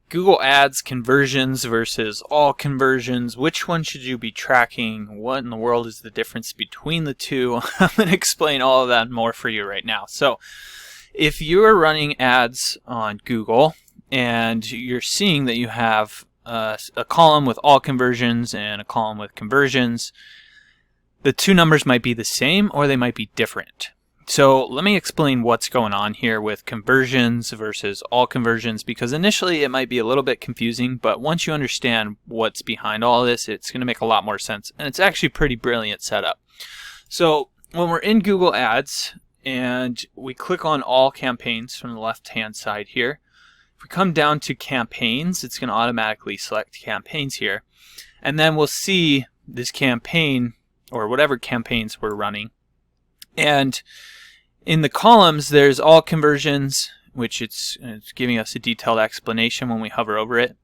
Google Ads conversions versus all conversions. Which one should you be tracking? What in the world is the difference between the two? I'm going to explain all of that and more for you right now. So if you're running ads on Google and you're seeing that you have a column with all conversions and a column with conversions, the two numbers might be the same or they might be different. So let me explain what's going on here with conversions versus all conversions, because initially it might be a little bit confusing, but once you understand what's behind all this, it's going to make a lot more sense. And it's actually a pretty brilliant setup. So when we're in Google Ads and we click on all campaigns from the left-hand side here, if we come down to campaigns, it's going to automatically select campaigns here. And then we'll see this campaign or whatever campaigns we're running. And in the columns, there's all conversions, which it's giving us a detailed explanation when we hover over it,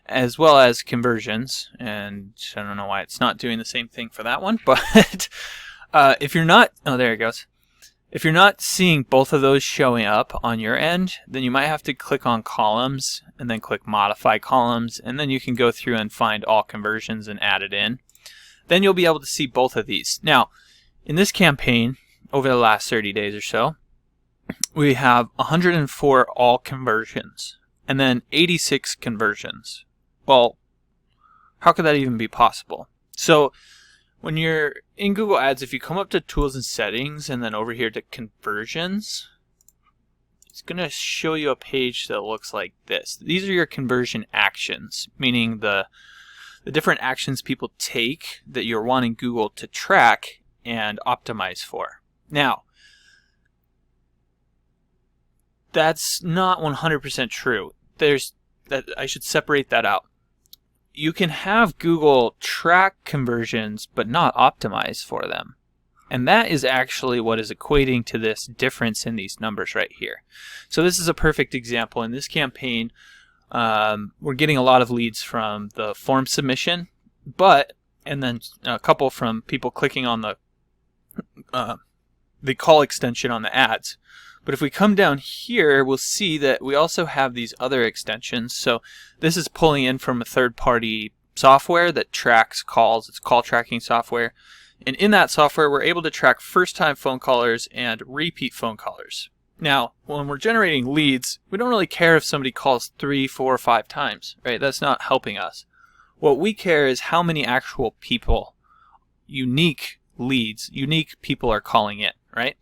as well as conversions. And I don't know why it's not doing the same thing for that one, but if you're not, oh, there it goes. If you're not seeing both of those showing up on your end, then you might have to click on columns and then click modify columns, and then you can go through and find all conversions and add it in. Then you'll be able to see both of these. Now, in this campaign, over the last 30 days or so, we have 104 all conversions and then 86 conversions. Well, how could that even be possible? So when you're in Google Ads, if you come up to Tools and Settings and then over here to Conversions, it's going to show you a page that looks like this. These are your conversion actions, meaning the different actions people take that you're wanting Google to track and optimize for. Now, that's not 100% true. I should separate that out. You can have Google track conversions but not optimize for them. And that is actually what is equating to this difference in these numbers right here. So this is a perfect example. In this campaign, we're getting a lot of leads from the form submission, and then a couple from people clicking on the call extension on the ads. But if we come down here, we'll see that we also have these other extensions. So this is pulling in from a third-party software that tracks calls. It's call tracking software. And in that software, we're able to track first-time phone callers and repeat phone callers. Now, when we're generating leads, we don't really care if somebody calls 3, 4, or 5 times, right? That's not helping us. What we care is how many actual people, unique leads, unique people are calling in, right?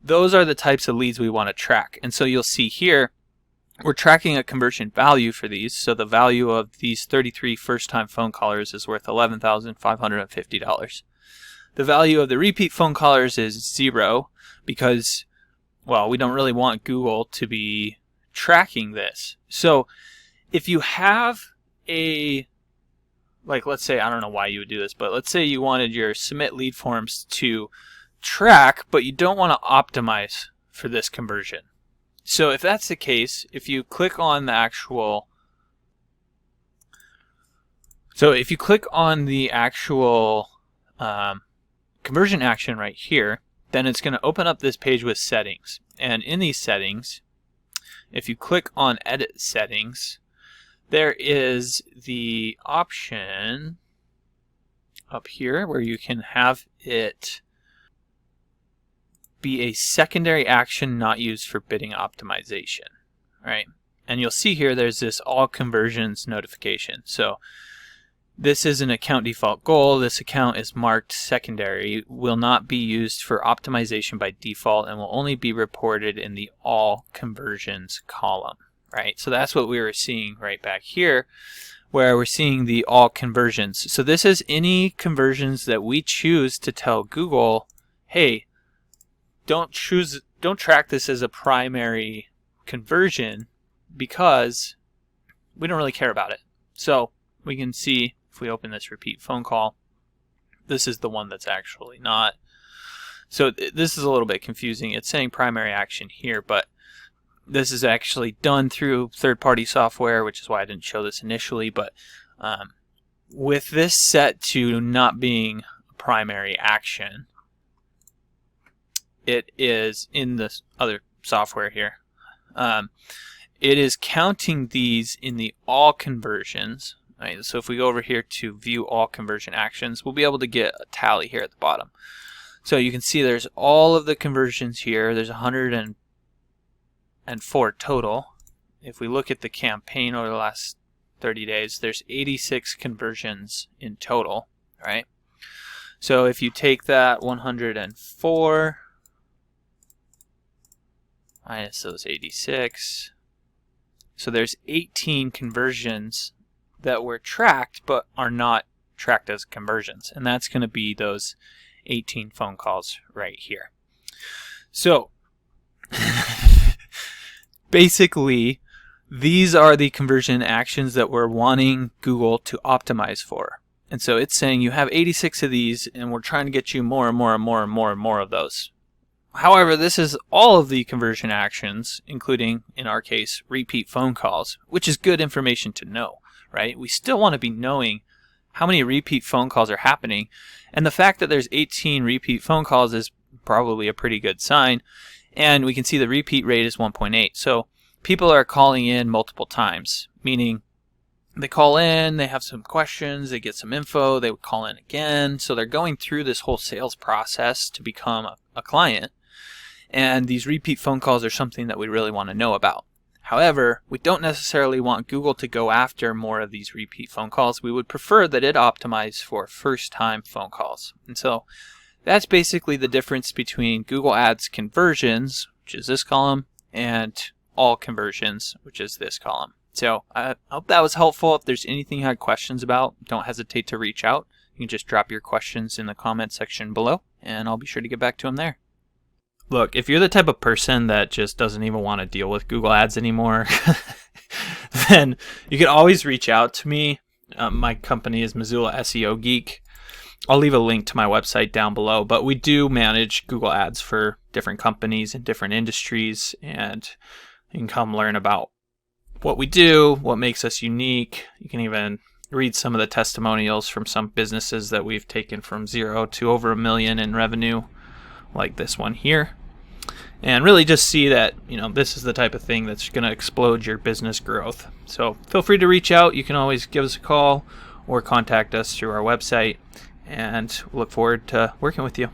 Those are the types of leads we want to track. And so you'll see here, we're tracking a conversion value for these. So the value of these 33 first-time phone callers is worth $11,550. The value of the repeat phone callers is 0 because, well, we don't really want Google to be tracking this. So if you have let's say, I don't know why you would do this, but let's say you wanted your submit lead forms to track, but you don't want to optimize for this conversion. So if that's the case, if you click on the actual conversion action right here, then it's going to open up this page with settings. And in these settings, if you click on edit settings, there is the option up here where you can have it be a secondary action not used for bidding optimization, right? And you'll see here there's this all conversions notification. So this is an account default goal. This account is marked secondary, will not be used for optimization by default, and will only be reported in the all conversions column, right? So that's what we were seeing right back here, where we're seeing the all conversions. So this is any conversions that we choose to tell Google, hey, don't track this as a primary conversion because we don't really care about it. So we can see if we open this repeat phone call, this is the one that's actually not. So this is a little bit confusing. It's saying primary action here, but this is actually done through third-party software, which is why I didn't show this initially. But with this set to not being a primary action, it is in this other software here. it is counting these in the all conversions. Right? So if we go over here to view all conversion actions, we'll be able to get a tally here at the bottom. So you can see there's all of the conversions here. There's 104 total. If we look at the campaign over the last 30 days, there's 86 conversions in total, right? So if you take that 104 minus those 86, so there's 18 conversions that were tracked but are not tracked as conversions, and that's going to be those 18 phone calls right here. So basically, these are the conversion actions that we're wanting Google to optimize for. And so it's saying you have 86 of these, and we're trying to get you more and more and more and more and more of those. However, this is all of the conversion actions, including, in our case, repeat phone calls, which is good information to know, right? We still want to be knowing how many repeat phone calls are happening. And the fact that there's 18 repeat phone calls is probably a pretty good sign. And we can see the repeat rate is 1.8. So people are calling in multiple times, meaning they call in, they have some questions, they get some info, they would call in again. So they're going through this whole sales process to become a client. And these repeat phone calls are something that we really want to know about. However, we don't necessarily want Google to go after more of these repeat phone calls. We would prefer that it optimize for first-time phone calls. And so that's basically the difference between Google Ads conversions, which is this column, and all conversions, which is this column. So I hope that was helpful. If there's anything you had questions about, don't hesitate to reach out. You can just drop your questions in the comment section below, and I'll be sure to get back to them there. Look, if you're the type of person that just doesn't even want to deal with Google Ads anymore, then you can always reach out to me. My company is Missoula SEO Geek. I'll leave a link to my website down below, but we do manage Google Ads for different companies in different industries, and you can come learn about what we do, what makes us unique. You can even read some of the testimonials from some businesses that we've taken from 0 to over $1 million in revenue, like this one here, and really just see that, this is the type of thing that's going to explode your business growth. So feel free to reach out. You can always give us a call or contact us through our website, and look forward to working with you.